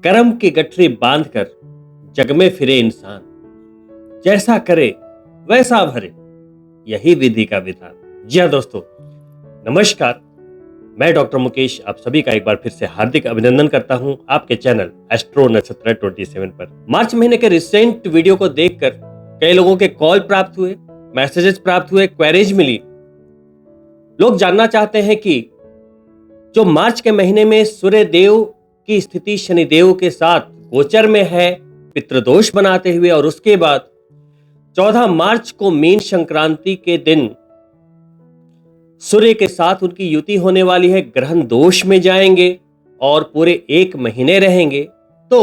कर्म की गठरी बांधकर जग में फिरे इंसान, जैसा करे वैसा भरे, यही विधि का विधान। जी हाँ दोस्तों, नमस्कार। मैं डॉक्टर मुकेश आप सभी का एक बार फिर से हार्दिक अभिनंदन करता हूं आपके चैनल एस्ट्रो नक्षत्र 27 पर। मार्च महीने के रिसेंट वीडियो को देखकर कई लोगों के कॉल प्राप्त हुए, मैसेजेस प्राप्त हुए, क्वेरीज मिली। लोग जानना चाहते हैं कि जो मार्च के महीने में सूर्य देव की स्थिति शनिदेव के साथ गोचर में है पितृदोष बनाते हुए, और उसके बाद 14 मार्च को मीन संक्रांति के दिन सूर्य के साथ उनकी युति होने वाली है, ग्रहण दोष में जाएंगे और पूरे 1 महीने रहेंगे। तो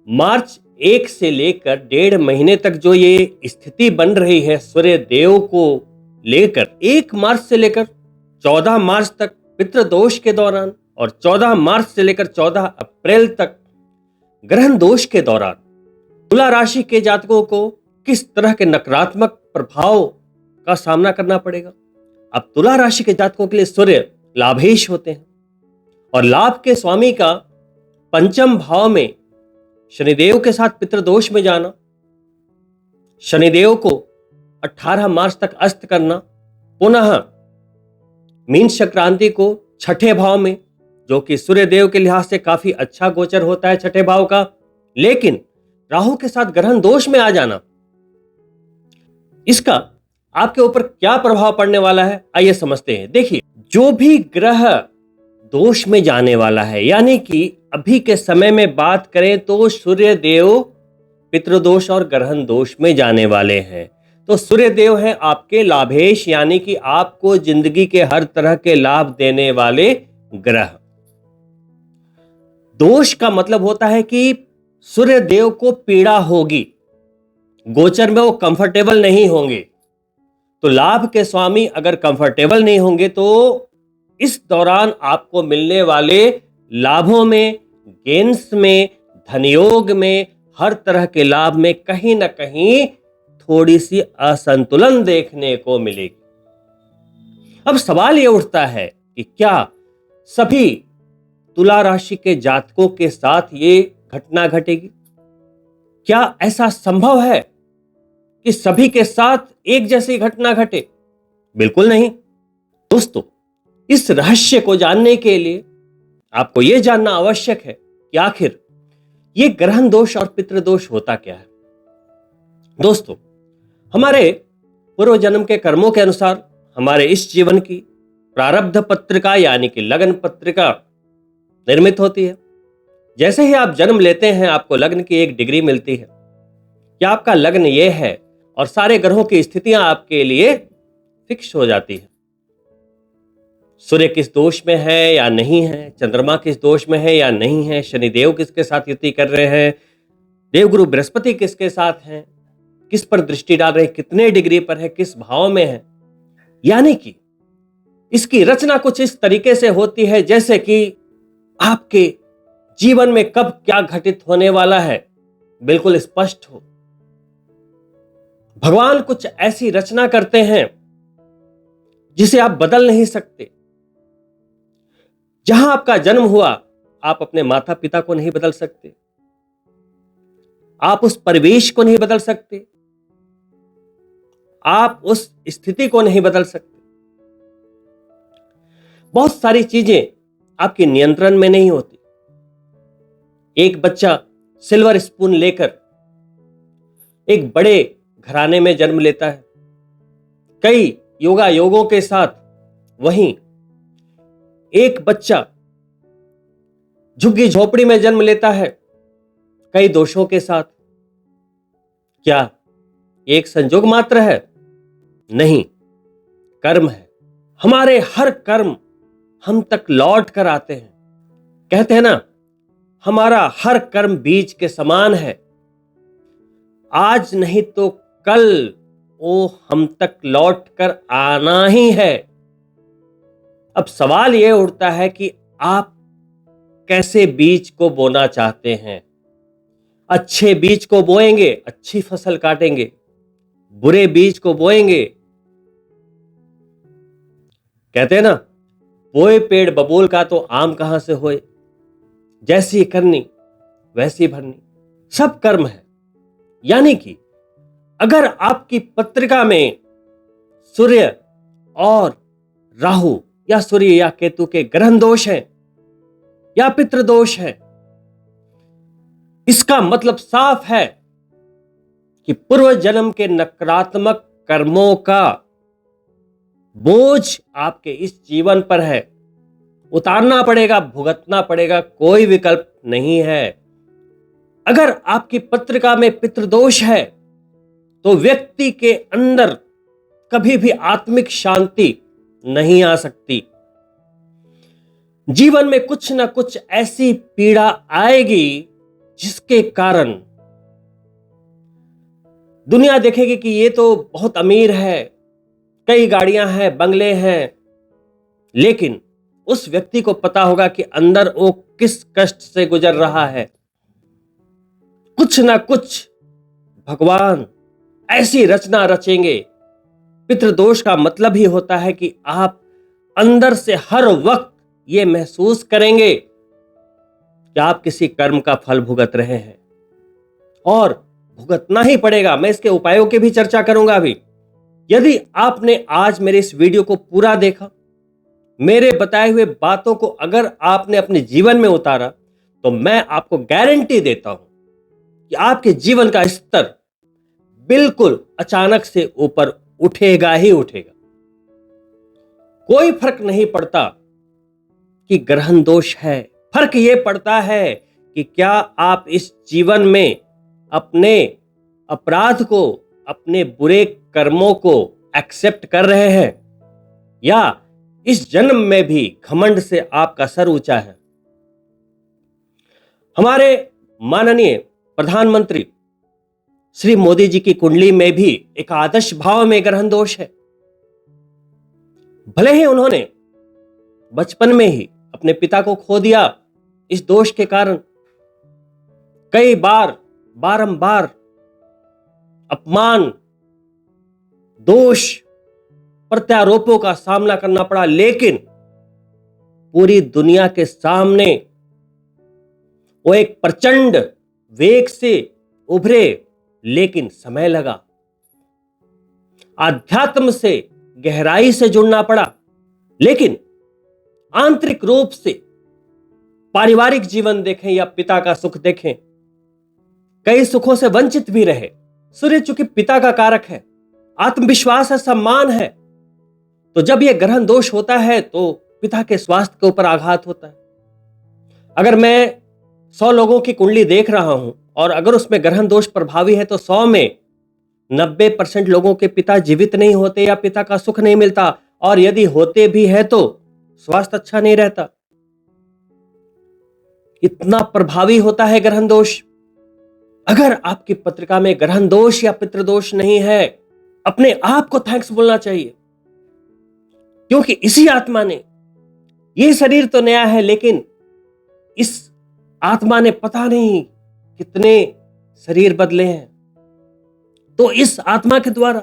मार्च 1 से लेकर 1.5 महीने तक जो ये स्थिति बन रही है सूर्य देव को लेकर, 1 मार्च से लेकर 14 मार्च तक पितृदोष के दौरान, और 14 मार्च से लेकर 14 अप्रैल तक ग्रहण दोष के दौरान तुला राशि के जातकों को किस तरह के नकारात्मक प्रभाव का सामना करना पड़ेगा। अब तुला राशि के जातकों के लिए सूर्य लाभेश होते हैं, और लाभ के स्वामी का पंचम भाव में शनिदेव के साथ पितृदोष में जाना, शनिदेव को 18 मार्च तक अस्त करना, पुनः मीन संक्रांति को 6ठे भाव में, जो कि सूर्य देव के लिहाज से काफी अच्छा गोचर होता है 6ठे भाव का, लेकिन राहु के साथ ग्रहण दोष में आ जाना, इसका आपके ऊपर क्या प्रभाव पड़ने वाला है आइए समझते हैं। देखिए, जो भी ग्रह दोष में जाने वाला है, यानी कि अभी के समय में बात करें तो सूर्य देव पितृदोष और ग्रहण दोष में जाने वाले हैं। तो सूर्य देव है आपके लाभेश, यानी कि आपको जिंदगी के हर तरह के लाभ देने वाले ग्रह। दोष का मतलब होता है कि सूर्य देव को पीड़ा होगी, गोचर में वो कंफर्टेबल नहीं होंगे। तो लाभ के स्वामी अगर कंफर्टेबल नहीं होंगे तो इस दौरान आपको मिलने वाले लाभों में, गेन्स में, धनयोग में, हर तरह के लाभ में कहीं ना कहीं थोड़ी सी असंतुलन देखने को मिलेगी। अब सवाल यह उठता है कि क्या सभी तुला राशि के जातकों के साथ ये घटना घटेगी? क्या ऐसा संभव है कि सभी के साथ एक जैसी घटना घटे? बिल्कुल नहीं दोस्तों। इस रहस्य को जानने के लिए आपको यह जानना आवश्यक है कि आखिर यह ग्रहण दोष और पितृदोष होता क्या है। दोस्तों, हमारे पूर्व जन्म के कर्मों के अनुसार हमारे इस जीवन की प्रारब्ध पत्रिका यानी कि लग्न पत्रिका निर्मित होती है। जैसे ही आप जन्म लेते हैं आपको लग्न की एक डिग्री मिलती है कि आपका लग्न यह है, और सारे ग्रहों की स्थितियां आपके लिए फिक्स हो जाती है। सूर्य किस दोष में है या नहीं है, चंद्रमा किस दोष में है या नहीं है, शनिदेव किसके साथ युति कर रहे हैं, देवगुरु बृहस्पति किसके साथ हैं, किस पर दृष्टि डाल रहे हैं, कितने डिग्री पर है, किस भाव में है। यानी कि इसकी रचना कुछ इस तरीके से होती है जैसे कि आपके जीवन में कब क्या घटित होने वाला है बिल्कुल स्पष्ट हो। भगवान कुछ ऐसी रचना करते हैं जिसे आप बदल नहीं सकते। जहां आपका जन्म हुआ आप अपने माता पिता को नहीं बदल सकते, आप उस परिवेश को नहीं बदल सकते, आप उस स्थिति को नहीं बदल सकते। बहुत सारी चीजें आपके नियंत्रण में नहीं होती। एक बच्चा सिल्वर स्पून लेकर एक बड़े घराने में जन्म लेता है, कई योगा योगों के साथ। वहीं एक बच्चा झुग्गी झोपड़ी में जन्म लेता है, कई दोषों के साथ। क्या एक संजोग मात्र है? नहीं, कर्म है। हमारे हर कर्म हम तक लौट कर आते हैं। कहते हैं ना, हमारा हर कर्म बीज के समान है, आज नहीं तो कल वो हम तक लौट कर आना ही है। अब सवाल यह उठता है कि आप कैसे बीज को बोना चाहते हैं। अच्छे बीज को बोएंगे, अच्छी फसल काटेंगे। बुरे बीज को बोएंगे, कहते हैं ना, बोए पेड़ बबूल का तो आम कहां से होए। जैसी करनी वैसी भरनी, सब कर्म है। यानी कि अगर आपकी पत्रिका में सूर्य और राहु या सूर्य या केतु के ग्रहण दोष हैं या पितृ दोष है, इसका मतलब साफ है कि पूर्व जन्म के नकारात्मक कर्मों का बोझ आपके इस जीवन पर है। उतारना पड़ेगा, भुगतना पड़ेगा, कोई विकल्प नहीं है। अगर आपकी पत्रिका में पितृदोष है तो व्यक्ति के अंदर कभी भी आत्मिक शांति नहीं आ सकती। जीवन में कुछ ना कुछ ऐसी पीड़ा आएगी जिसके कारण दुनिया देखेगी कि ये तो बहुत अमीर है, कई गाड़ियां हैं, बंगले हैं, लेकिन उस व्यक्ति को पता होगा कि अंदर वो किस कष्ट से गुजर रहा है। कुछ ना कुछ भगवान ऐसी रचना रचेंगे। पितृदोष का मतलब ही होता है कि आप अंदर से हर वक्त ये महसूस करेंगे कि आप किसी कर्म का फल भुगत रहे हैं और भुगतना ही पड़ेगा। मैं इसके उपायों की भी चर्चा करूंगा अभी। यदि आपने आज मेरे इस वीडियो को पूरा देखा, मेरे बताए हुए बातों को अगर आपने अपने जीवन में उतारा, तो मैं आपको गारंटी देता हूं कि आपके जीवन का स्तर बिल्कुल अचानक से ऊपर उठेगा ही उठेगा। कोई फर्क नहीं पड़ता कि ग्रहण दोष है, फर्क यह पड़ता है कि क्या आप इस जीवन में अपने अपराध को, अपने बुरे कर्मों को एक्सेप्ट कर रहे हैं या इस जन्म में भी घमंड से आपका सर ऊंचा है। हमारे माननीय प्रधानमंत्री श्री मोदी जी की कुंडली में भी एकादश भाव में ग्रहण दोष है। भले ही उन्होंने बचपन में ही अपने पिता को खो दिया इस दोष के कारण, कई बार बारंबार अपमान, दोष, प्रत्यारोपों का सामना करना पड़ा, लेकिन पूरी दुनिया के सामने वो एक प्रचंड वेग से उभरे, लेकिन समय लगा। आध्यात्म से गहराई से जुड़ना पड़ा, लेकिन आंतरिक रूप से पारिवारिक जीवन देखें या पिता का सुख देखें, कई सुखों से वंचित भी रहे। सूर्य चूंकि पिता का कारक है, आत्मविश्वास है, सम्मान है, तो जब यह ग्रहण दोष होता है तो पिता के स्वास्थ्य के ऊपर आघात होता है। अगर मैं 100 लोगों की कुंडली देख रहा हूं और अगर उसमें ग्रहण दोष प्रभावी है तो 100 में 90% लोगों के पिता जीवित नहीं होते या पिता का सुख नहीं मिलता, और यदि होते भी है तो स्वास्थ्य अच्छा नहीं रहता। इतना प्रभावी होता है ग्रहण दोष। अगर आपकी पत्रिका में ग्रहण दोष या पितृदोष नहीं है, अपने आप को थैंक्स बोलना चाहिए, क्योंकि इसी आत्मा ने, ये शरीर तो नया है, लेकिन इस आत्मा ने पता नहीं कितने शरीर बदले हैं। तो इस आत्मा के द्वारा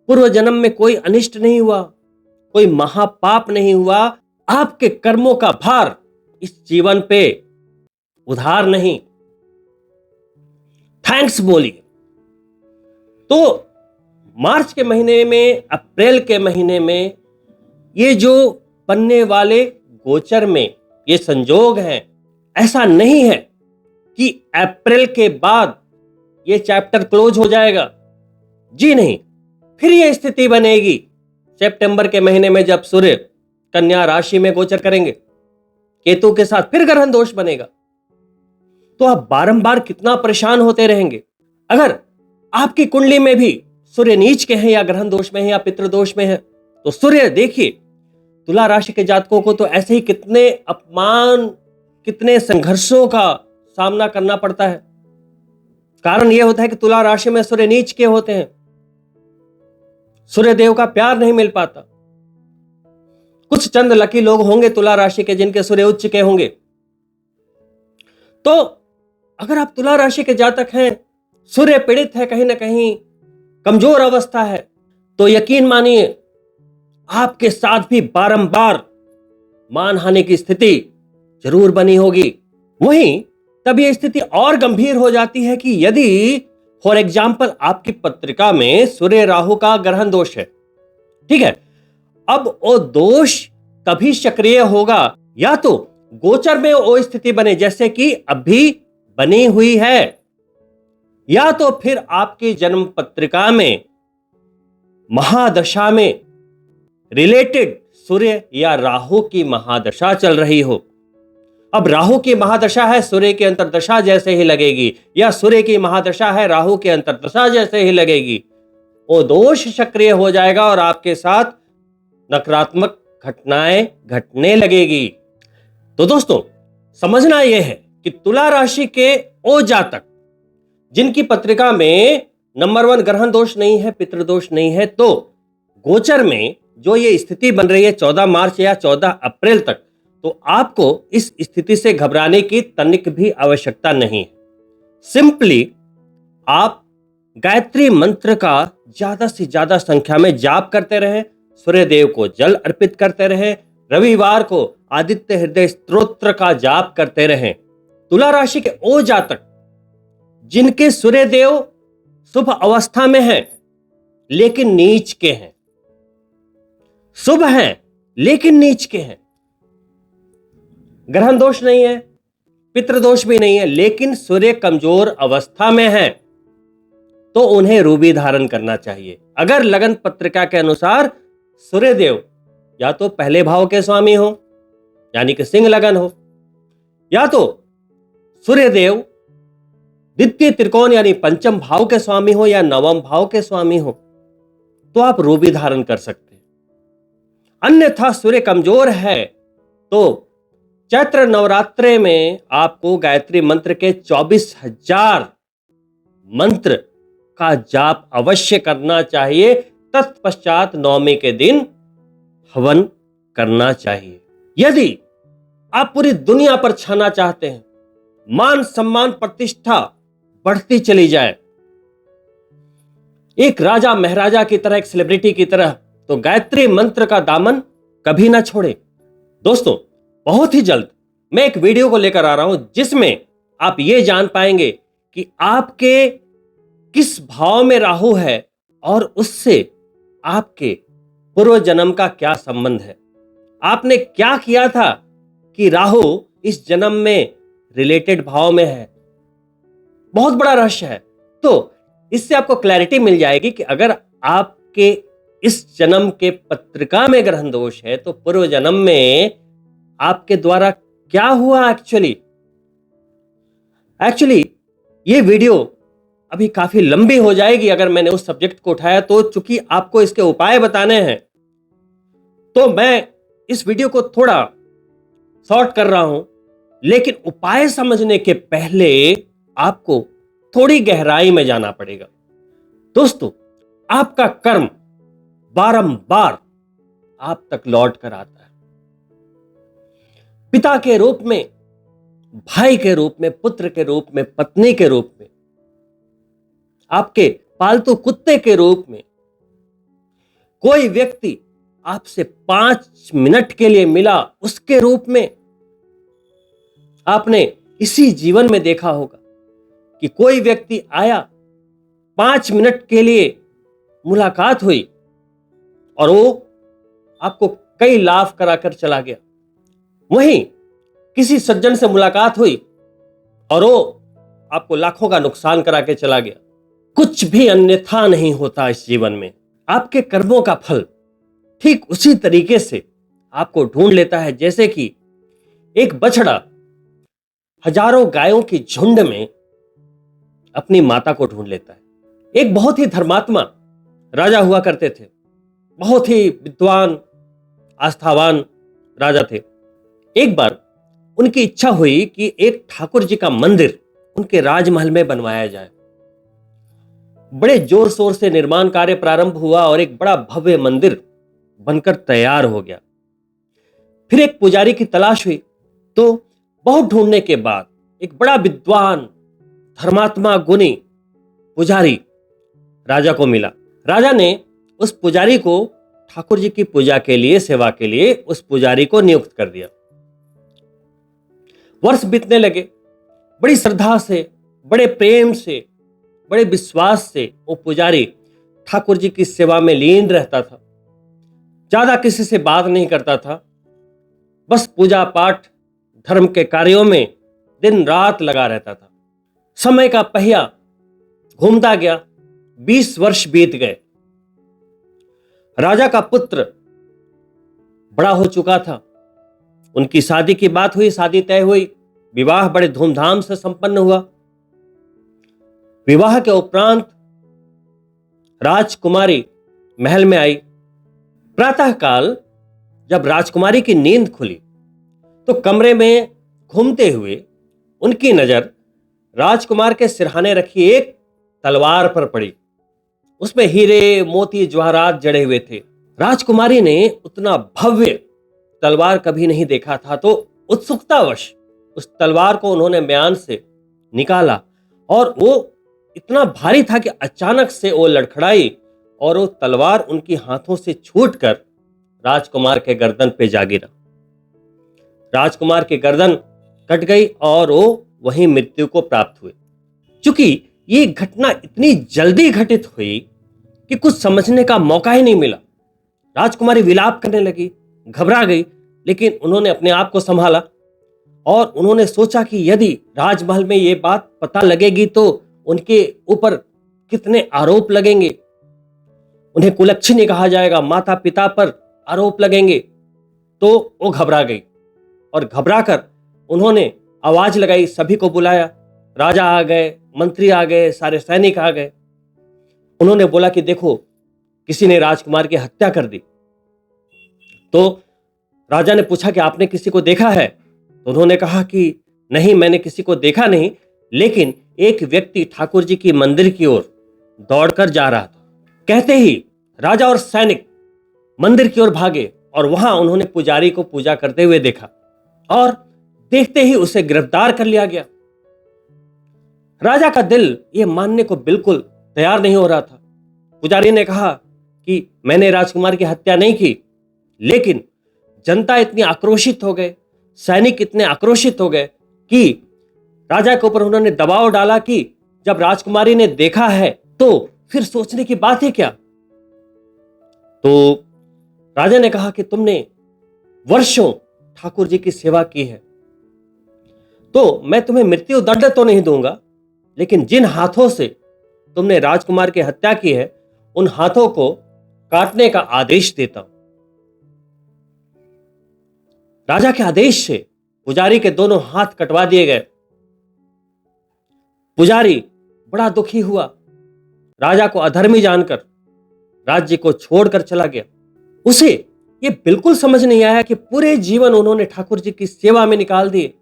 पूर्व जन्म में कोई अनिष्ट नहीं हुआ, कोई महापाप नहीं हुआ, आपके कर्मों का भार इस जीवन पे उधार नहीं। थैंक्स बोलिए। तो मार्च के महीने में, अप्रैल के महीने में ये जो बनने वाले गोचर में ये संजोग हैं, ऐसा नहीं है कि अप्रैल के बाद ये चैप्टर क्लोज हो जाएगा। जी नहीं, फिर ये स्थिति बनेगी सितंबर के महीने में जब सूर्य कन्या राशि में गोचर करेंगे, केतु के साथ फिर ग्रहण दोष बनेगा। तो आप बारंबार कितना परेशान होते रहेंगे। अगर आपकी कुंडली में भी सूर्य नीच के हैं या ग्रहण दोष में है या पितृदोष में है, तो सूर्य देखिए, तुला राशि के जातकों को तो ऐसे ही कितने अपमान, कितने संघर्षों का सामना करना पड़ता है। कारण यह होता है कि तुला राशि में सूर्य नीच के होते हैं, सूर्य देव का प्यार नहीं मिल पाता। कुछ चंद लकी लोग होंगे तुला राशि के जिनके सूर्य उच्च के होंगे। तो अगर आप तुला राशि के जातक हैं, सूर्य पीड़ित है, कहीं ना कहीं कमजोर अवस्था है, तो यकीन मानिए आपके साथ भी बारंबार मानहानि की स्थिति जरूर बनी होगी। वहीं तब यह स्थिति और गंभीर हो जाती है कि यदि फॉर एग्जाम्पल आपकी पत्रिका में सूर्य राहु का ग्रहण दोष है, ठीक है, अब वो दोष तभी सक्रिय होगा या तो गोचर में वो स्थिति बने जैसे कि अभी बनी हुई है, या तो फिर आपकी जन्म पत्रिका में महादशा में रिलेटेड सूर्य या राहु की महादशा चल रही हो। अब राहु की महादशा है, सूर्य की अंतर्दशा जैसे ही लगेगी, या सूर्य की महादशा है, राहु की अंतर्दशा जैसे ही लगेगी, वो दोष सक्रिय हो जाएगा और आपके साथ नकारात्मक घटनाएं घटने लगेगी। तो दोस्तों, समझना यह है कि तुला राशि के ओ जातक जिनकी पत्रिका में नंबर 1 ग्रहण दोष नहीं है, पितृदोष नहीं है, तो गोचर में जो ये स्थिति बन रही है 14 मार्च या 14 अप्रैल तक, तो आपको इस स्थिति से घबराने की तनिक भी आवश्यकता नहीं है। सिंपली आप गायत्री मंत्र का ज्यादा से ज्यादा संख्या में जाप करते रहें, सूर्य देव को जल अर्पित करते रहें, रविवार को आदित्य हृदय स्तोत्र का जाप करते रहें। तुला राशि के ओ जातक जिनके सूर्य देव शुभ अवस्था में हैं लेकिन नीच के हैं, शुभ हैं लेकिन नीच के हैं, ग्रहण दोष नहीं है, पितृदोष भी नहीं है, लेकिन सूर्य कमजोर अवस्था में है, तो उन्हें रूबी धारण करना चाहिए। अगर लगन पत्रिका के अनुसार सूर्य देव या तो पहले भाव के स्वामी हो यानी कि सिंह लगन हो, या तो सूर्य देव द्वितीय त्रिकोण यानी पंचम भाव के स्वामी हो या नवम भाव के स्वामी हो, तो आप रूबी धारण कर सकते हैं। अन्यथा सूर्य कमजोर है तो चैत्र नवरात्रे में आपको गायत्री मंत्र के 24,000 मंत्र का जाप अवश्य करना चाहिए। तत्पश्चात नवमी के दिन हवन करना चाहिए। यदि आप पूरी दुनिया पर छाना चाहते हैं, मान सम्मान प्रतिष्ठा बढ़ती चली जाए, एक राजा महाराजा की तरह, एक सेलिब्रिटी की तरह, तो गायत्री मंत्र का दामन कभी ना छोड़े। दोस्तों, बहुत ही जल्द मैं एक वीडियो को लेकर आ रहा हूं जिसमें आप ये जान पाएंगे कि आपके किस भाव में राहु है और उससे आपके पूर्व जन्म का क्या संबंध है, आपने क्या किया था कि राहु इस जन्म में रिलेटेड भाव में है। बहुत बड़ा रहस्य है। तो इससे आपको क्लैरिटी मिल जाएगी कि अगर आपके इस जन्म के पत्रिका में ग्रहण दोष है तो पूर्व जन्म में आपके द्वारा क्या हुआ। एक्चुअली ये वीडियो अभी काफी लंबी हो जाएगी अगर मैंने उस सब्जेक्ट को उठाया तो, चूंकि आपको इसके उपाय बताने हैं तो मैं इस वीडियो को थोड़ा शॉर्ट कर रहा हूं, लेकिन उपाय समझने के पहले आपको थोड़ी गहराई में जाना पड़ेगा। दोस्तों, आपका कर्म बारंबार आप तक लौट कर आता है, पिता के रूप में, भाई के रूप में, पुत्र के रूप में, पत्नी के रूप में, आपके पालतू कुत्ते के रूप में। कोई व्यक्ति आपसे 5 मिनट के लिए मिला, उसके रूप में। आपने इसी जीवन में देखा होगा कि कोई व्यक्ति आया, 5 मिनट के लिए मुलाकात हुई और वो आपको कई लाभ कराकर चला गया। वहीं किसी सज्जन से मुलाकात हुई और वो आपको लाखों का नुकसान करा के चला गया। कुछ भी अन्यथा नहीं होता इस जीवन में। आपके कर्मों का फल ठीक उसी तरीके से आपको ढूंढ लेता है जैसे कि एक बछड़ा हजारों गायों की झुंड में अपनी माता को ढूंढ लेता है। एक बहुत ही धर्मात्मा राजा हुआ करते थे, बहुत ही विद्वान आस्थावान राजा थे। एक बार उनकी इच्छा हुई कि एक ठाकुर जी का मंदिर उनके राजमहल में बनवाया जाए। बड़े जोर शोर से निर्माण कार्य प्रारंभ हुआ और एक बड़ा भव्य मंदिर बनकर तैयार हो गया। फिर एक पुजारी की तलाश हुई तो बहुत ढूंढने के बाद एक बड़ा विद्वान धर्मात्मा गुणी पुजारी राजा को मिला। राजा ने उस पुजारी को ठाकुर जी की पूजा के लिए, सेवा के लिए उस पुजारी को नियुक्त कर दिया। वर्ष बीतने लगे। बड़ी श्रद्धा से, बड़े प्रेम से, बड़े विश्वास से वो पुजारी ठाकुर जी की सेवा में लीन रहता था। ज्यादा किसी से बात नहीं करता था, बस पूजा पाठ धर्म के कार्यों में दिन रात लगा रहता था। समय का पहिया घूमता गया, 20 वर्ष बीत गए। राजा का पुत्र बड़ा हो चुका था। उनकी शादी की बात हुई, शादी तय हुई, विवाह बड़े धूमधाम से संपन्न हुआ। विवाह के उपरांत राजकुमारी महल में आई। प्रातःकाल जब राजकुमारी की नींद खुली तो कमरे में घूमते हुए उनकी नजर राजकुमार के सिरहाने रखी एक तलवार पर पड़ी। उसमें हीरे मोती जवाहरात जड़े हुए थे। राजकुमारी ने उतना भव्य तलवार कभी नहीं देखा था, तो उत्सुकतावश उस तलवार को उन्होंने म्यान से निकाला और वो इतना भारी था कि अचानक से वो लड़खड़ाई और वो तलवार उनकी हाथों से छूटकर राजकुमार के गर्दन पे जा गिरा। राजकुमार की गर्दन कट गई और वो वहीं मृत्यु को प्राप्त हुए। क्योंकि ये घटना इतनी जल्दी घटित हुई कि कुछ समझने का मौका ही नहीं मिला। राजकुमारी विलाप करने लगी, घबरा गई, लेकिन उन्होंने अपने आप को संभाला और उन्होंने सोचा कि यदि राजमहल में ये बात पता लगेगी तो उनके ऊपर कितने आरोप लगेंगे, उन्हें कुलच्छनी कहा जाएगा, माता पिता पर आरोप लगेंगे। तो वो घबरा गई और घबराकर उन्होंने आवाज लगाई, सभी को बुलाया। राजा आ गए, मंत्री आ गए, सारे सैनिक आ गए। उन्होंने बोला कि देखो, किसी ने राजकुमार की हत्या कर दी। तो राजा ने पूछा कि आपने किसी को देखा है? तो उन्होंने कहा कि नहीं, मैंने किसी को देखा नहीं, लेकिन एक व्यक्ति ठाकुर जी की मंदिर की ओर दौड़कर जा रहा था। कहते ही राजा और सैनिक मंदिर की ओर भागे और वहां उन्होंने पुजारी को पूजा करते हुए देखा और देखते ही उसे गिरफ्तार कर लिया गया। राजा का दिल यह मानने को बिल्कुल तैयार नहीं हो रहा था। पुजारी ने कहा कि मैंने राजकुमार की हत्या नहीं की, लेकिन जनता इतनी आक्रोशित हो गए, सैनिक इतने आक्रोशित हो गए कि राजा के ऊपर उन्होंने दबाव डाला कि जब राजकुमारी ने देखा है तो फिर सोचने की बात है क्या। तो राजा ने कहा कि तुमने वर्षों ठाकुर जी की सेवा की है, तो मैं तुम्हें मृत्यु दंड तो नहीं दूंगा, लेकिन जिन हाथों से तुमने राजकुमार की हत्या की है उन हाथों को काटने का आदेश देता हूं। राजा के आदेश से पुजारी के दोनों हाथ कटवा दिए गए। पुजारी बड़ा दुखी हुआ, राजा को अधर्मी जानकर राज्य को छोड़कर चला गया। उसे यह बिल्कुल समझ नहीं आया कि पूरे जीवन उन्होंने ठाकुर जी की सेवा में निकाल दिए।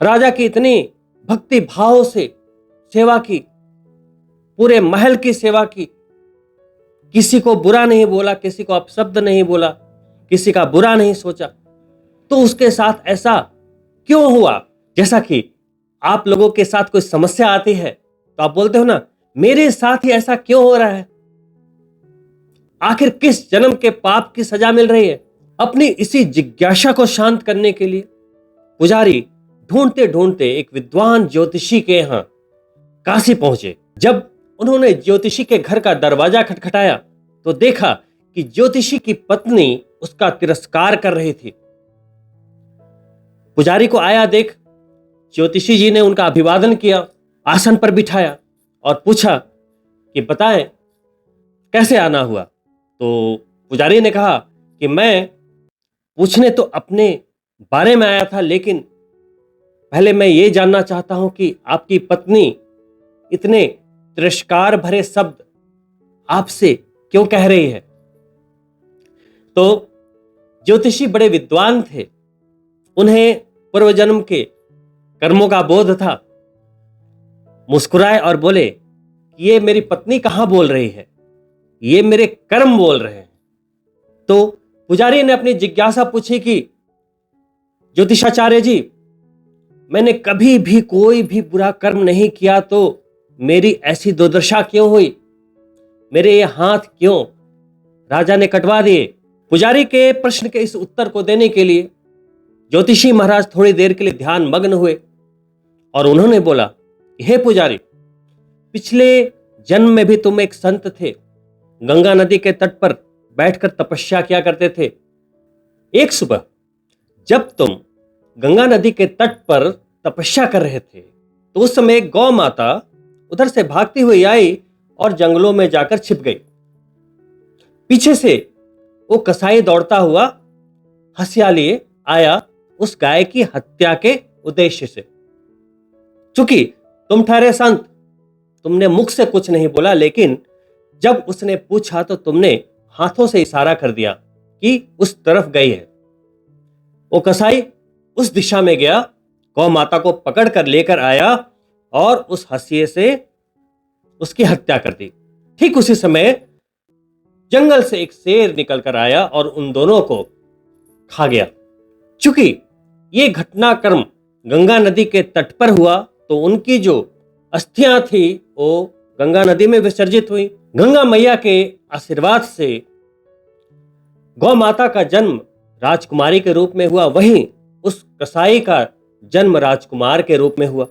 राजा की इतनी भक्ति भाव से सेवा की, पूरे महल की सेवा की, किसी को बुरा नहीं बोला, किसी को अपशब्द नहीं बोला, किसी का बुरा नहीं सोचा, तो उसके साथ ऐसा क्यों हुआ? जैसा कि आप लोगों के साथ कोई समस्या आती है तो आप बोलते हो ना, मेरे साथ ही ऐसा क्यों हो रहा है? आखिर किस जन्म के पाप की सजा मिल रही है? अपनी इसी जिज्ञासा को शांत करने के लिए पुजारी ढूंढते ढूंढते एक विद्वान ज्योतिषी के यहां काशी पहुंचे। जब उन्होंने ज्योतिषी के घर का दरवाजा खटखटाया तो देखा कि ज्योतिषी की पत्नी उसका तिरस्कार कर रही थी। पुजारी को आया देख ज्योतिषी जी ने उनका अभिवादन किया, आसन पर बिठाया और पूछा कि बताएं कैसे आना हुआ। तो पुजारी ने कहा कि मैं पूछने तो अपने बारे में आया था, लेकिन पहले मैं ये जानना चाहता हूं कि आपकी पत्नी इतने तिरस्कार भरे शब्द आपसे क्यों कह रही है। तो ज्योतिषी बड़े विद्वान थे, उन्हें पूर्व जन्म के कर्मों का बोध था। मुस्कुराए और बोले कि ये मेरी पत्नी कहां बोल रही है, ये मेरे कर्म बोल रहे हैं। तो पुजारी ने अपनी जिज्ञासा पूछी कि ज्योतिषाचार्य जी, मैंने कभी भी कोई भी बुरा कर्म नहीं किया, तो मेरी ऐसी दुर्दशा क्यों हुई? मेरे ये हाथ क्यों राजा ने कटवा दिए? पुजारी के प्रश्न के इस उत्तर को देने के लिए ज्योतिषी महाराज थोड़ी देर के लिए ध्यान मग्न हुए और उन्होंने बोला, हे पुजारी, पिछले जन्म में भी तुम एक संत थे, गंगा नदी के तट पर बैठकर तपस्या किया करते थे। एक सुबह जब तुम गंगा नदी के तट पर तपस्या कर रहे थे तो उस समय एक गौ माता उधर से भागती हुई आई और जंगलों में जाकर छिप गई। पीछे से वो कसाई दौड़ता हुआ हथियार लिए आया उस गाय की हत्या के उद्देश्य से। चूंकि तुम ठहरे संत, तुमने मुख से कुछ नहीं बोला, लेकिन जब उसने पूछा तो तुमने हाथों से इशारा कर दिया कि उस तरफ गई है। वो कसाई उस दिशा में गया, गौ माता को पकड़ कर लेकर आया और उस हंसिए से उसकी हत्या कर दी। ठीक उसी समय जंगल से एक शेर निकल कर आया और उन दोनों को खा गया। चूंकि ये घटनाक्रम गंगा नदी के तट पर हुआ तो उनकी जो अस्थियां थी वो गंगा नदी में विसर्जित हुई। गंगा मैया के आशीर्वाद से गौ माता का जन्म राजकुमारी के रूप में हुआ, वहीं उस कसाई का जन्म राजकुमार के रूप में हुआ।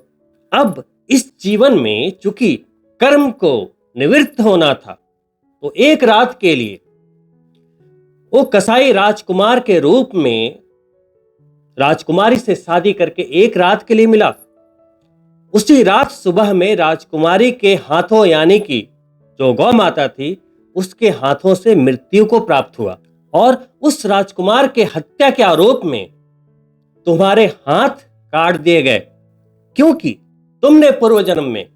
अब इस जीवन में चूंकि कर्म को निवृत्त होना था तो एक रात के लिए वो कसाई राजकुमार के रूप में राजकुमारी से शादी करके एक रात के लिए मिला। उसी रात सुबह में राजकुमारी के हाथों, यानी कि जो गौ माता थी उसके हाथों से मृत्यु को प्राप्त हुआ और उस राजकुमार के हत्या के आरोप में तुम्हारे हाथ काट दिए गए, क्योंकि तुमने पूर्व जन्म में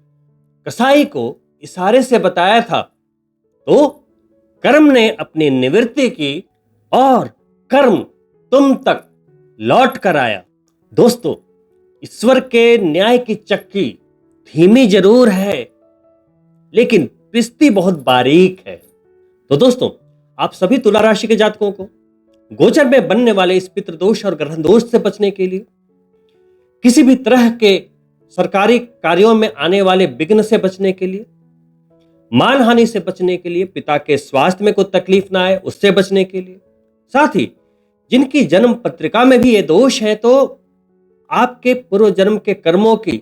कसाई को इशारे से बताया था। तो कर्म ने अपनी निवृत्ति की और कर्म तुम तक लौट कर आया। दोस्तों, ईश्वर के न्याय की चक्की धीमी जरूर है लेकिन पिसती बहुत बारीक है। तो दोस्तों, आप सभी तुला राशि के जातकों को गोचर में बनने वाले इस पितृदोष और ग्रहण दोष से बचने के लिए, किसी भी तरह के सरकारी कार्यों में आने वाले विघ्न से बचने के लिए, मानहानि से बचने के लिए, पिता के स्वास्थ्य में कोई तकलीफ ना आए उससे बचने के लिए, साथ ही जिनकी जन्म पत्रिका में भी ये दोष है तो आपके पूर्व जन्म के कर्मों की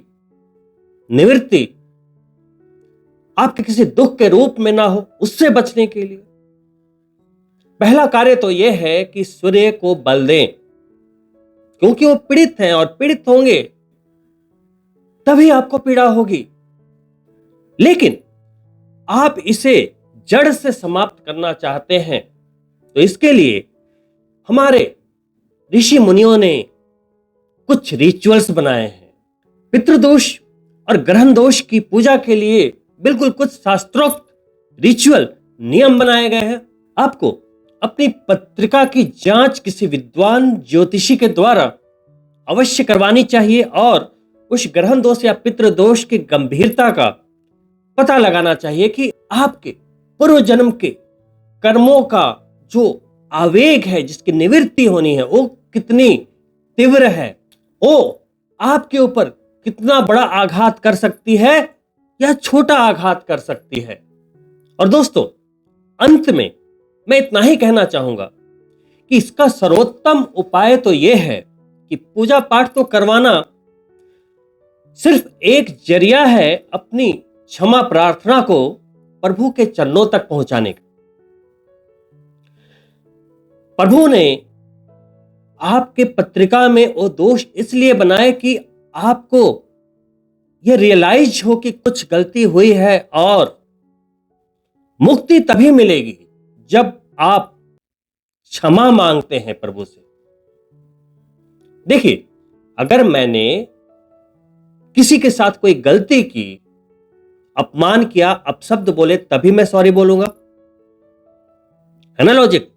निवृत्ति आपके किसी दुख के रूप में ना हो उससे बचने के लिए पहला कार्य तो यह है कि सूर्य को बल दें, क्योंकि वो पीड़ित हैं और पीड़ित होंगे तभी आपको पीड़ा होगी। लेकिन आप इसे जड़ से समाप्त करना चाहते हैं तो इसके लिए हमारे ऋषि मुनियों ने कुछ रिचुअल्स बनाए हैं। पितृदोष और ग्रहण दोष की पूजा के लिए बिल्कुल कुछ शास्त्रोक्त रिचुअल नियम बनाए गए हैं। आपको अपनी पत्रिका की जांच किसी विद्वान ज्योतिषी के द्वारा अवश्य करवानी चाहिए और उस ग्रहण दोष या पितृदोष की गंभीरता का पता लगाना चाहिए कि आपके पूर्व जन्म के कर्मों का जो आवेग है, जिसकी निवृत्ति होनी है, वो कितनी तीव्र है, वो आपके ऊपर कितना बड़ा आघात कर सकती है या छोटा आघात कर सकती है। और दोस्तों, अंत में मैं इतना ही कहना चाहूंगा कि इसका सर्वोत्तम उपाय तो यह है कि पूजा पाठ तो करवाना सिर्फ एक जरिया है अपनी क्षमा प्रार्थना को प्रभु के चरणों तक पहुंचाने का। प्रभु ने आपके पत्रिका में वो दोष इसलिए बनाए कि आपको यह रियलाइज हो कि कुछ गलती हुई है और मुक्ति तभी मिलेगी जब आप क्षमा मांगते हैं प्रभु से। देखिए, अगर मैंने किसी के साथ कोई गलती की, अपमान किया, अपशब्द बोले, तभी मैं सॉरी बोलूंगा, है ना लॉजिक।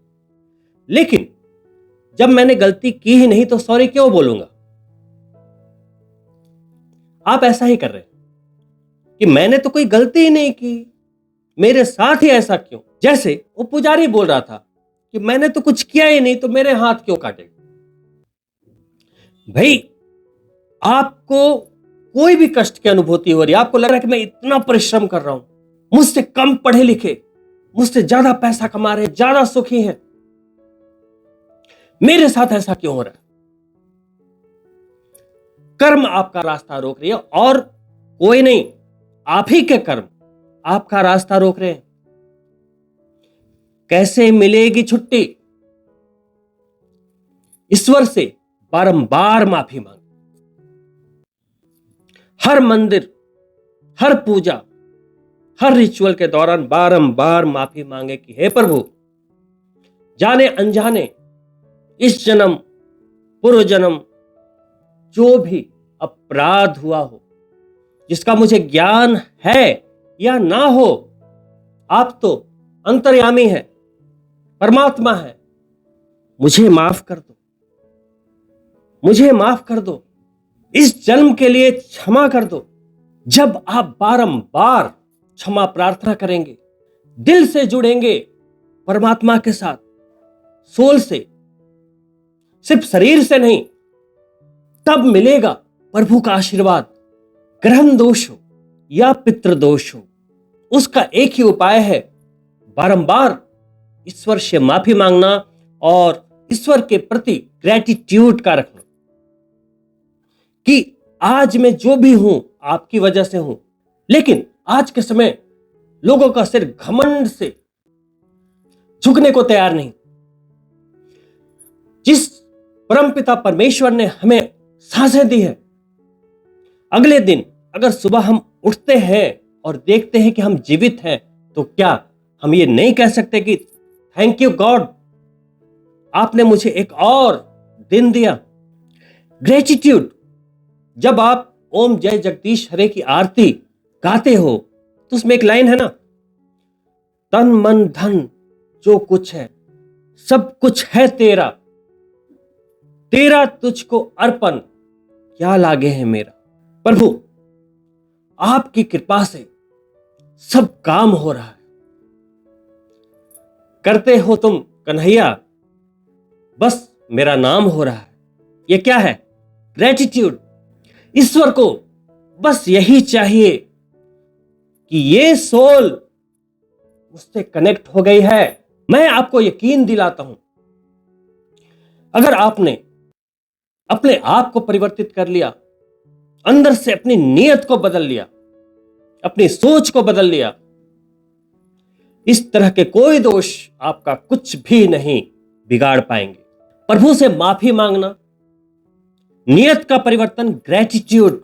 लेकिन जब मैंने गलती की ही नहीं तो सॉरी क्यों बोलूंगा। आप ऐसा ही कर रहे हैं कि मैंने तो कोई गलती ही नहीं की, मेरे साथ ही ऐसा क्यों। जैसे वो पुजारी बोल रहा था कि मैंने तो कुछ किया ही नहीं तो मेरे हाथ क्यों काटेगा। भाई, आपको कोई भी कष्ट की अनुभूति हो रही है, आपको लग रहा है कि मैं इतना परिश्रम कर रहा हूं, मुझसे कम पढ़े लिखे, मुझसे ज्यादा पैसा कमा रहे, ज्यादा सुखी हैं, मेरे साथ ऐसा क्यों हो रहा है। कर्म आपका रास्ता रोक रही है और कोई नहीं, आप ही के कर्म आपका रास्ता रोक रहे हैं। कैसे मिलेगी छुट्टी? ईश्वर से बारंबार माफी मांग। हर मंदिर, हर पूजा, हर रिचुअल के दौरान बारंबार माफी मांगे कि हे प्रभु, जाने अनजाने इस जन्म, पूर्व जन्म जो भी अपराध हुआ हो, जिसका मुझे ज्ञान है या ना हो, आप तो अंतर्यामी है, परमात्मा है, मुझे माफ कर दो, मुझे माफ कर दो, इस जन्म के लिए क्षमा कर दो। जब आप बारंबार क्षमा प्रार्थना करेंगे, दिल से जुड़ेंगे परमात्मा के साथ, सोल से, सिर्फ शरीर से नहीं, तब मिलेगा प्रभु का आशीर्वाद। ग्रहण दोष हो या पितृदोष हो, उसका एक ही उपाय है, बारंबार ईश्वर से माफी मांगना और ईश्वर के प्रति ग्रेटिट्यूड का रखना कि आज मैं जो भी हूं आपकी वजह से हूं। लेकिन आज के समय लोगों का सिर घमंड से झुकने को तैयार नहीं। जिस परमपिता परमेश्वर ने हमें सांसें दी है, अगले दिन अगर सुबह हम उठते हैं और देखते हैं कि हम जीवित हैं, तो क्या हम ये नहीं कह सकते कि थैंक यू गॉड, आपने मुझे एक और दिन दिया। ग्रेटिट्यूड। जब आप ओम जय जगदीश हरे की आरती गाते हो तो उसमें एक लाइन है ना, तन मन धन जो कुछ है सब कुछ है तेरा, तेरा तुझको अर्पण क्या लागे है मेरा। प्रभु, आपकी कृपा से सब काम हो रहा है। करते हो तुम कन्हैया, बस मेरा नाम हो रहा है। ये क्या है? ग्रेटिट्यूड। ईश्वर को बस यही चाहिए कि ये सोल मुझसे कनेक्ट हो गई है। मैं आपको यकीन दिलाता हूं, अगर आपने अपने आप को परिवर्तित कर लिया, अंदर से अपनी नीयत को बदल लिया, अपनी सोच को बदल लिया, इस तरह के कोई दोष आपका कुछ भी नहीं बिगाड़ पाएंगे। प्रभु से माफी मांगना, नियत का परिवर्तन, ग्रेटिट्यूड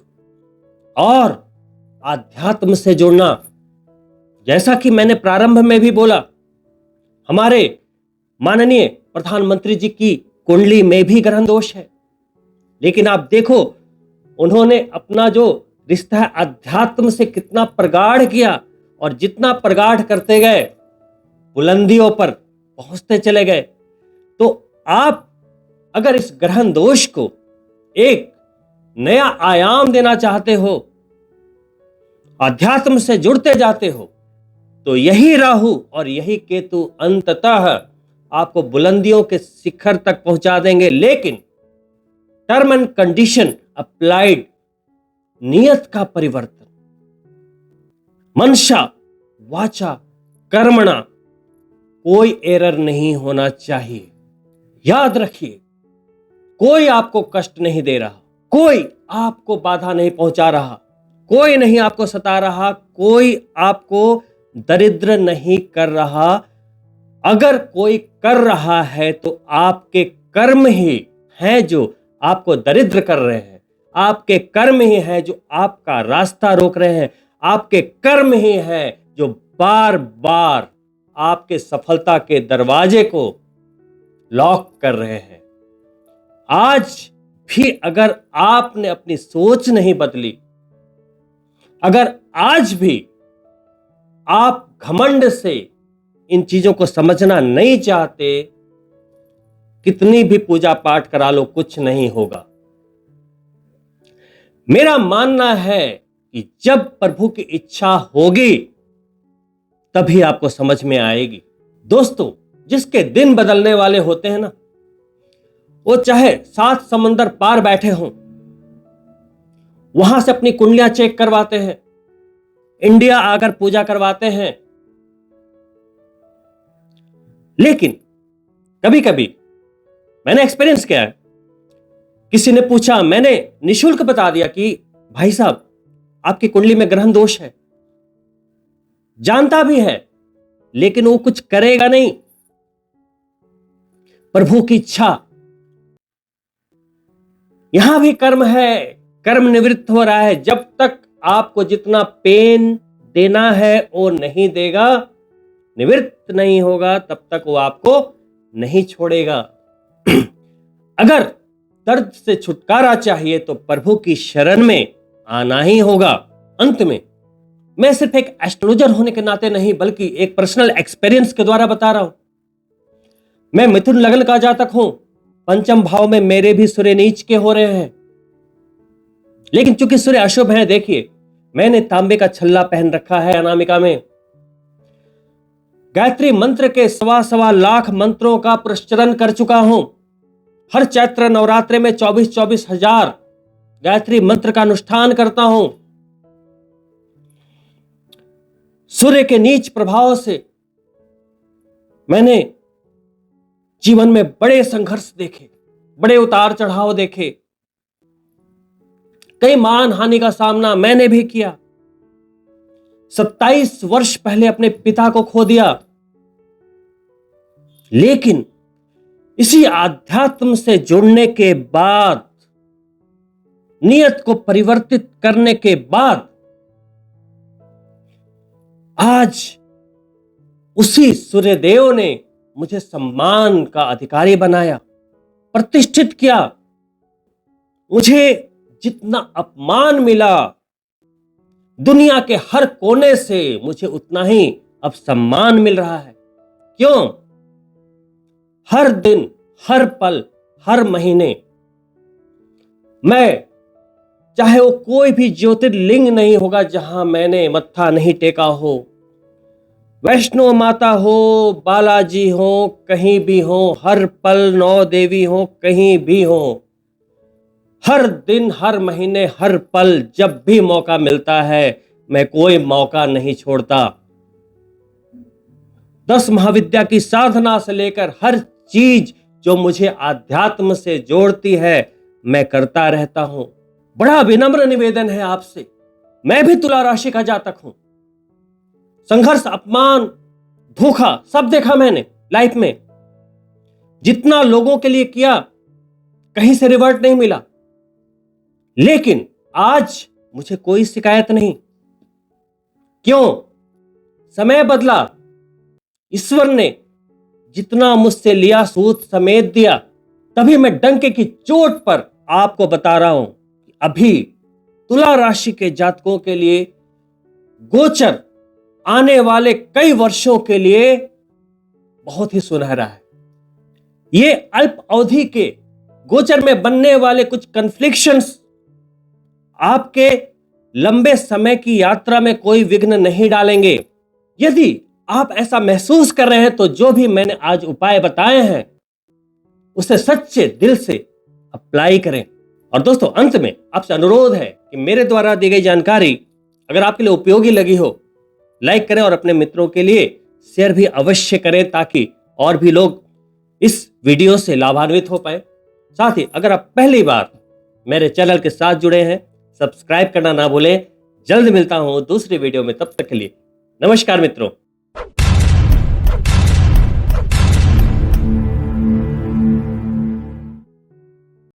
और आध्यात्म से जुड़ना। जैसा कि मैंने प्रारंभ में भी बोला, हमारे माननीय प्रधानमंत्री जी की कुंडली में भी ग्रहण दोष है, लेकिन आप देखो उन्होंने अपना जो रिश्ता है अध्यात्म से कितना प्रगाढ़ किया, और जितना प्रगाढ़ करते गए बुलंदियों पर पहुंचते चले गए। तो आप अगर इस ग्रहण दोष को एक नया आयाम देना चाहते हो, अध्यात्म से जुड़ते जाते हो, तो यही राहु और यही केतु अंततः आपको बुलंदियों के शिखर तक पहुंचा देंगे। लेकिन टर्म एंड कंडीशन अप्लाइड, नियत का परिवर्तन, मनसा वाचा कर्मणा कोई एरर नहीं होना चाहिए। याद रखिए, कोई आपको कष्ट नहीं दे रहा, कोई आपको बाधा नहीं पहुंचा रहा, कोई नहीं आपको सता रहा, कोई आपको दरिद्र नहीं कर रहा। अगर कोई कर रहा है तो आपके कर्म ही हैं जो आपको दरिद्र कर रहे हैं, आपके कर्म ही हैं जो आपका रास्ता रोक रहे हैं, आपके कर्म ही हैं जो बार बार आपके सफलता के दरवाजे को लॉक कर रहे हैं। आज भी अगर आपने अपनी सोच नहीं बदली, अगर आज भी आप घमंड से इन चीजों को समझना नहीं चाहते, कितनी भी पूजा पाठ करा लो कुछ नहीं होगा। मेरा मानना है कि जब प्रभु की इच्छा होगी तभी आपको समझ में आएगी। दोस्तों, जिसके दिन बदलने वाले होते हैं ना, वो चाहे 7 समंदर पार बैठे हों, वहां से अपनी कुंडलियां चेक करवाते हैं, इंडिया आकर पूजा करवाते हैं। लेकिन कभी कभी मैंने एक्सपीरियंस किया है, किसी ने पूछा, मैंने निशुल्क बता दिया कि भाई साहब आपकी कुंडली में ग्रहण दोष है। जानता भी है लेकिन वो कुछ करेगा नहीं। प्रभु की इच्छा। यहां भी कर्म है, कर्म निवृत्त हो रहा है। जब तक आपको जितना पेन देना है वो नहीं देगा, निवृत्त नहीं होगा, तब तक वो आपको नहीं छोड़ेगा। अगर दर्द से छुटकारा चाहिए तो प्रभु की शरण में आना ही होगा। अंत में मैं सिर्फ एक एस्ट्रोलॉजर होने के नाते नहीं बल्कि एक पर्सनल एक्सपीरियंस के द्वारा बता रहा हूं। मैं मिथुन लग्न का जातक हूं। पंचम भाव में मेरे भी सूर्य नीच के हो रहे हैं, लेकिन चूंकि सूर्य अशुभ है, देखिए मैंने तांबे का छल्ला पहन रखा है अनामिका में। गायत्री मंत्र के 1.25 लाख मंत्रों का प्रश्चरण कर चुका हूं। हर चैत्र नवरात्रे में 24 हजार गायत्री मंत्र का अनुष्ठान करता हूं। सूर्य के नीच प्रभाव से मैंने जीवन में बड़े संघर्ष देखे, बड़े उतार चढ़ाव देखे, कई मान हानि का सामना मैंने भी किया। 27 वर्ष पहले अपने पिता को खो दिया, लेकिन इसी आध्यात्म से जुड़ने के बाद, नियत को परिवर्तित करने के बाद आज उसी सूर्यदेव ने मुझे सम्मान का अधिकारी बनाया, प्रतिष्ठित किया। मुझे जितना अपमान मिला दुनिया के हर कोने से, मुझे उतना ही अब सम्मान मिल रहा है। क्यों? हर दिन, हर पल, हर महीने मैं, चाहे वो कोई भी ज्योतिर्लिंग नहीं होगा जहां मैंने मत्था नहीं टेका हो, वैष्णो माता हो, बालाजी हो, कहीं भी हो, हर पल नौ देवी हो, कहीं भी हो, हर दिन, हर महीने, हर पल, जब भी मौका मिलता है मैं कोई मौका नहीं छोड़ता। 10 महाविद्या की साधना से लेकर हर चीज जो मुझे आध्यात्म से जोड़ती है मैं करता रहता हूं। बड़ा विनम्र निवेदन है आपसे, मैं भी तुला राशि का जातक हूं। संघर्ष, अपमान, धोखा सब देखा मैंने लाइफ में। जितना लोगों के लिए किया कहीं से रिवर्ट नहीं मिला, लेकिन आज मुझे कोई शिकायत नहीं। क्यों? समय बदला। ईश्वर ने जितना मुझसे लिया सूद समेत दिया। तभी मैं डंके की चोट पर आपको बता रहा हूं कि अभी तुला राशि के जातकों के लिए गोचर आने वाले कई वर्षों के लिए बहुत ही सुनहरा है। ये अल्प अवधि के गोचर में बनने वाले कुछ कन्फ्लिक्शंस आपके लंबे समय की यात्रा में कोई विघ्न नहीं डालेंगे। यदि आप ऐसा महसूस कर रहे हैं तो जो भी मैंने आज उपाय बताए हैं उसे सच्चे दिल से अप्लाई करें। और दोस्तों, अंत में आपसे अनुरोध है कि मेरे द्वारा दी गई जानकारी अगर आपके लिए उपयोगी लगी हो, लाइक करें और अपने मित्रों के लिए शेयर भी अवश्य करें ताकि और भी लोग इस वीडियो से लाभान्वित हो पाए। साथ ही अगर आप पहली बार मेरे चैनल के साथ जुड़े हैं, सब्सक्राइब करना ना भूलें। जल्द मिलता हूं दूसरी वीडियो में, तब तक के लिए नमस्कार मित्रों।